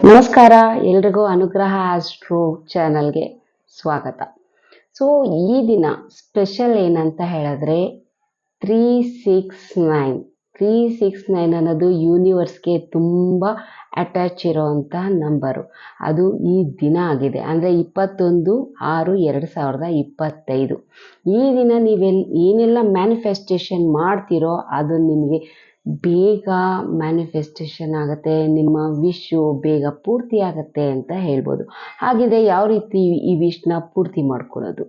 ನಮಸ್ಕಾರ, ಎಲ್ರಿಗೂ ಅನುಗ್ರಹ ಆಸ್ಟ್ರೋ ಚಾನಲ್ಗೆ ಸ್ವಾಗತ. ಸೊ ಈ ದಿನ ಸ್ಪೆಷಲ್ ಏನಂತ ಹೇಳಿದ್ರೆ 369 369 ಅನ್ನೋದು ಯೂನಿವರ್ಸ್ಗೆ ತುಂಬ ಅಟ್ಯಾಚ್ ಇರೋವಂಥ ನಂಬರು. ಅದು ಈ ದಿನ ಆಗಿದೆ, ಅಂದರೆ 21/6/2025. ಈ ದಿನ ಏನೆಲ್ಲ ಮ್ಯಾನಿಫೆಸ್ಟೇಷನ್ ಮಾಡ್ತೀರೋ ಅದು ನಿಮಗೆ ಬೇಗ ಮ್ಯಾನಿಫೆಸ್ಟೇಷನ್ ಆಗುತ್ತೆ, ನಿಮ್ಮ ವಿಶ್ಶು ಬೇಗ ಪೂರ್ತಿ ಆಗುತ್ತೆ ಅಂತ ಹೇಳ್ಬೋದು. ಹಾಗಿದೆ ಯಾವ ರೀತಿ ಈ ವಿಶ್ನ ಪೂರ್ತಿ ಮಾಡ್ಕೊಳ್ಳೋದು,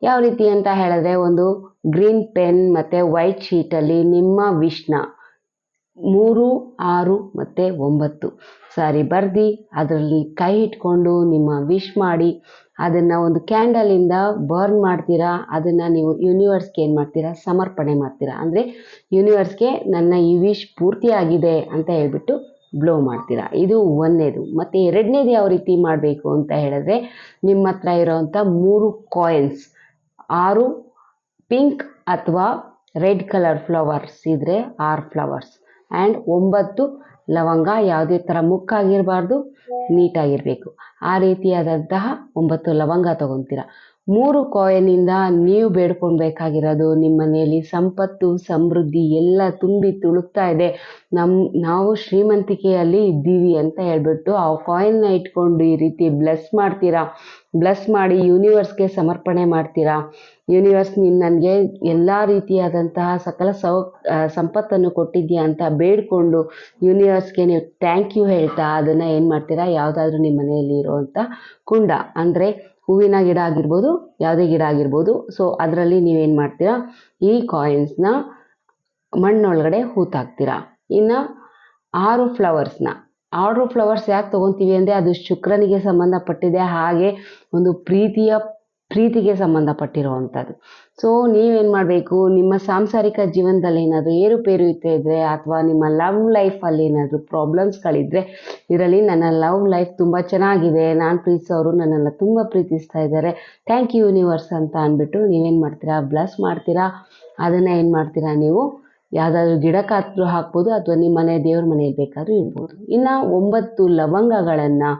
ಯಾವ ರೀತಿ ಅಂತ ಹೇಳಿದ್ರೆ, ಒಂದು ಗ್ರೀನ್ ಪೆನ್ ಮತ್ತು ವೈಟ್ ಶೀಟಲ್ಲಿ ನಿಮ್ಮ ವಿಶ್ನ 3, 6 ಮತ್ತು 9 ಸಾರಿ ಬರ್ದು ಅದರಲ್ಲಿ ಕೈ ಇಟ್ಕೊಂಡು ನಿಮ್ಮ ವಿಶ್ ಮಾಡಿ ಅದನ್ನು ಒಂದು ಕ್ಯಾಂಡಲಿಂದ ಬರ್ನ್ ಮಾಡ್ತೀರಾ. ಅದನ್ನು ನೀವು ಯೂನಿವರ್ಸ್ಗೆ ಏನು ಮಾಡ್ತೀರಾ, ಸಮರ್ಪಣೆ ಮಾಡ್ತೀರಾ. ಅಂದರೆ ಯೂನಿವರ್ಸ್ಗೆ ನನ್ನ ಈ ವಿಶ್ ಪೂರ್ತಿ ಆಗಿದೆ ಅಂತ ಹೇಳ್ಬಿಟ್ಟು ಬ್ಲೋ ಮಾಡ್ತೀರಾ. ಇದು ಒಂದನೇದು. ಮತ್ತು ಎರಡನೇದು ಯಾವ ರೀತಿ ಮಾಡಬೇಕು ಅಂತ ಹೇಳಿದ್ರೆ, ನಿಮ್ಮ ಹತ್ರ ಇರೋವಂಥ 3 ಕಾಯಿನ್ಸ್, 6 ಪಿಂಕ್ ಅಥವಾ ರೆಡ್ ಕಲರ್ ಫ್ಲವರ್ಸ್ ಇದ್ದರೆ 6 ಫ್ಲವರ್ಸ್, ಆ್ಯಂಡ್ 9 ಲವಂಗ. ಯಾವುದೇ ಥರ ಮುಕ್ಕಾಗಿರಬಾರ್ದು, ನೀಟಾಗಿರಬೇಕು. ಆ ರೀತಿಯಾದಂತಹ 9 ಲವಂಗ ತೊಗೊತೀರ. 3 ಕಾಯಿನಿಂದ ನೀವು ಬೇಡ್ಕೊಳ್ಬೇಕಾಗಿರೋದು, ನಿಮ್ಮ ಮನೆಯಲ್ಲಿ ಸಂಪತ್ತು ಸಮೃದ್ಧಿ ಎಲ್ಲ ತುಂಬಿ ತುಳುಕ್ತಾ ಇದೆ, ನಾವು ಶ್ರೀಮಂತಿಕೆಯಲ್ಲಿ ಇದ್ದೀವಿ ಅಂತ ಹೇಳ್ಬಿಟ್ಟು ಆ ಕಾಯಿನ್ನ ಇಟ್ಕೊಂಡು ಈ ರೀತಿ ಬ್ಲೆಸ್ ಮಾಡ್ತೀರಾ. ಬ್ಲೆಸ್ ಮಾಡಿ ಯೂನಿವರ್ಸ್ಗೆ ಸಮರ್ಪಣೆ ಮಾಡ್ತೀರಾ. ಯೂನಿವರ್ಸ್ ನೀನು ನನಗೆ ಎಲ್ಲ ರೀತಿಯಾದಂತಹ ಸಕಲ ಸಂಪತ್ತನ್ನು ಕೊಟ್ಟಿದ್ಯಾ ಅಂತ ಬೇಡಿಕೊಂಡು ಯೂನಿವರ್ಸ್ಗೆ ನೀವು ಥ್ಯಾಂಕ್ ಯು ಹೇಳ್ತಾ ಅದನ್ನು ಏನು ಮಾಡ್ತೀರಾ, ಯಾವುದಾದ್ರೂ ನಿಮ್ಮ ಮನೆಯಲ್ಲಿ ಇರೋವಂಥ ಕುಂಡ, ಅಂದರೆ ಹೂವಿನ ಗಿಡ ಆಗಿರ್ಬೋದು, ಯಾವುದೇ ಗಿಡ ಆಗಿರ್ಬೋದು, ಸೊ ಅದರಲ್ಲಿ ನೀವೇನು ಮಾಡ್ತೀರಾ, ಈ ಕಾಯಿನ್ಸ್ನ ಮಣ್ಣೊಳಗಡೆ ಹೂತಾಕ್ತೀರಾ. ಇನ್ನು 6 ಫ್ಲವರ್ಸ್ ಯಾಕೆ ತೊಗೊತೀವಿ ಅಂದರೆ, ಅದು ಶುಕ್ರನಿಗೆ ಸಂಬಂಧಪಟ್ಟಿದೆ, ಹಾಗೆ ಒಂದು ಪ್ರೀತಿಗೆ ಸಂಬಂಧಪಟ್ಟಿರುವಂಥದ್ದು. ಸೊ ನೀವೇನು ಮಾಡಬೇಕು, ನಿಮ್ಮ ಸಾಂಸಾರಿಕ ಜೀವನದಲ್ಲಿ ಏನಾದರೂ ಏರುಪೇರು ಇದ್ದರೆ, ಅಥವಾ ನಿಮ್ಮ ಲವ್ ಲೈಫಲ್ಲಿ ಏನಾದರೂ ಪ್ರಾಬ್ಲಮ್ಸ್ಗಳಿದ್ದರೆ, ಇದರಲ್ಲಿ ನನ್ನ ಲವ್ ಲೈಫ್ ತುಂಬ ಚೆನ್ನಾಗಿದೆ, ನಾನು ಪ್ರೀತಿಸೋರು ನನ್ನನ್ನು ತುಂಬ ಪ್ರೀತಿಸ್ತಾ ಇದ್ದಾರೆ, ಥ್ಯಾಂಕ್ ಯು ಯೂನಿವರ್ಸ್ ಅಂತ ಅಂದ್ಬಿಟ್ಟು ನೀವೇನು ಮಾಡ್ತೀರಾ, ಬ್ಲೆಸ್ ಮಾಡ್ತೀರಾ. ಅದನ್ನು ಏನು ಮಾಡ್ತೀರಾ, ನೀವು ಯಾವುದಾದ್ರೂ ಗಿಡಕ್ಕಾದ್ರೂ ಹಾಕ್ಬೋದು, ಅಥವಾ ನಿಮ್ಮ ಮನೆ ದೇವ್ರ ಮನೆಯಲ್ಲಿ ಬೇಕಾದರೂ ಇಡ್ಬೋದು. ಇನ್ನು 9 ಲವಂಗಗಳನ್ನು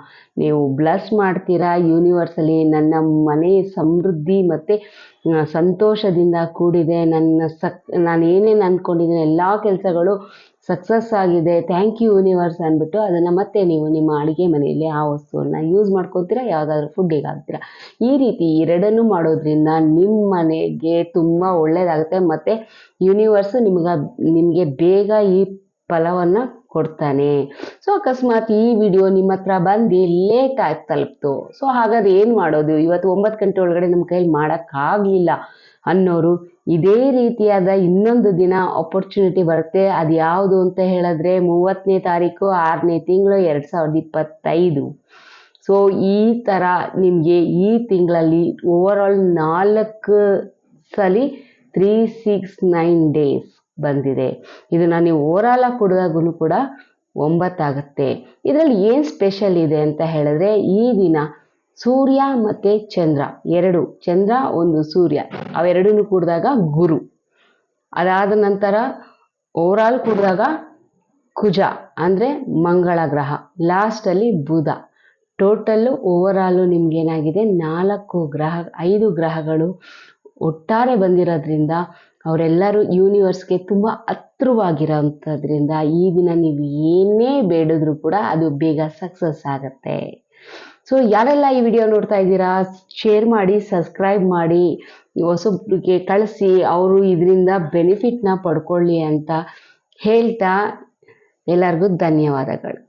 ನೀವು ಬ್ಲೆಸ್ ಮಾಡ್ತೀರಾ. ಯೂನಿವರ್ಸಲ್ಲಿ ನನ್ನ ಮನೆ ಸಮೃದ್ಧಿ ಮತ್ತು ಸಂತೋಷದಿಂದ ಕೂಡಿದೆ, ನಾನು ಏನೇನು ಅಂದ್ಕೊಂಡಿದ್ದೀನಿ ಎಲ್ಲ ಕೆಲಸಗಳು ಸಕ್ಸಸ್ ಆಗಿದೆ, ಥ್ಯಾಂಕ್ ಯು ಯೂನಿವರ್ಸ್ ಅಂದ್ಬಿಟ್ಟು ಅದನ್ನು ಮತ್ತೆ ನೀವು ನಿಮ್ಮ ಅಡುಗೆ ಮನೆಯಲ್ಲಿ ಆ ವಸ್ತುವನ್ನು ಯೂಸ್ ಮಾಡ್ಕೊತೀರಾ, ಯಾವುದಾದ್ರೂ ಫುಡ್ಡಿಗೆ ಹಾಕ್ತೀರಾ. ಈ ರೀತಿ ಎರಡನ್ನೂ ಮಾಡೋದ್ರಿಂದ ನಿಮ್ಮ ಮನೆಗೆ ತುಂಬ ಒಳ್ಳೆಯದಾಗುತ್ತೆ, ಮತ್ತು ಯೂನಿವರ್ಸು ನಿಮಗೆ ಬೇಗ ಈ ಫಲವನ್ನು ಕೊಡ್ತಾನೆ. ಸೊ ಅಕಸ್ಮಾತ್ ಈ ವಿಡಿಯೋ ನಿಮ್ಮ ಹತ್ರ ಬಂದು ಲೇಟ್ ಆಗಿ ತಲುಪ್ತು, ಸೊ ಹಾಗಾದ್ರೆ ಏನು ಮಾಡೋದು, ಇವತ್ತು 9 ಗಂಟೆ ಒಳಗಡೆ ನಮ್ಮ ಕೈಯಲ್ಲಿ ಮಾಡೋಕ್ಕಾಗಲಿಲ್ಲ ಅನ್ನೋರು, ಇದೇ ರೀತಿಯಾದ ಇನ್ನೊಂದು ದಿನ ಆಪರ್ಚುನಿಟಿ ಬರುತ್ತೆ. ಅದು ಯಾವುದು ಅಂತ ಹೇಳಿದ್ರೆ 30ನೇ ತಾರೀಕು 6ನೇ ತಿಂಗಳು 2025. ಸೊ ಈ ಥರ ನಿಮಗೆ ಈ ತಿಂಗಳಲ್ಲಿ ಓವರಾಲ್ 4 ಸಲ 369 ಡೇಸ್ ಬಂದಿದೆ. ಇದನ್ನು ನೀವು ಓವರಾಲಾಗಿ ಕೊಡಿದಾಗೂ ಕೂಡ 9 ಆಗುತ್ತೆ. ಇದರಲ್ಲಿ ಏನು ಸ್ಪೆಷಲ್ ಇದೆ ಅಂತ ಹೇಳಿದ್ರೆ, ಈ ದಿನ ಸೂರ್ಯ ಮತ್ತು ಚಂದ್ರ, 2 ಚಂದ್ರ 1 ಸೂರ್ಯ, ಅವೆರಡೂ ಕೂಡಿದಾಗ ಗುರು, ಅದಾದ ನಂತರ ಓವರಾಲ್ ಕೂಡಿದಾಗ ಕುಜ ಅಂದರೆ ಮಂಗಳ ಗ್ರಹ, ಲಾಸ್ಟಲ್ಲಿ ಬುಧ. ಟೋಟಲ್ಲು ಓವರಾಲು ನಿಮಗೇನಾಗಿದೆ, 5 ಗ್ರಹಗಳು ಒಟ್ಟಾರೆ ಬಂದಿರೋದ್ರಿಂದ ಅವರೆಲ್ಲರೂ ಯೂನಿವರ್ಸ್ಗೆ ತುಂಬ ಹತ್ರವಾಗಿರೋಂಥದ್ರಿಂದ ಈ ದಿನ ನೀವು ಏನೇ ಬೇಡಿದ್ರೂ ಕೂಡ ಅದು ಬೇಗ ಸಕ್ಸಸ್ ಆಗುತ್ತೆ. ಸೊ ಯಾರೆಲ್ಲ ಈ ವಿಡಿಯೋ ನೋಡ್ತಾ ಇದ್ದೀರಾ, ಶೇರ್ ಮಾಡಿ, ಸಬ್ಸ್ಕ್ರೈಬ್ ಮಾಡಿ, ಹೊಸಬ್ರಿಗೆ ಕಳಿಸಿ, ಅವರು ಇದರಿಂದ ಬೆನಿಫಿಟ್ನ ಪಡ್ಕೊಳ್ಳಿ ಅಂತ ಹೇಳ್ತಾ ಎಲ್ಲರಿಗೂ ಧನ್ಯವಾದಗಳು.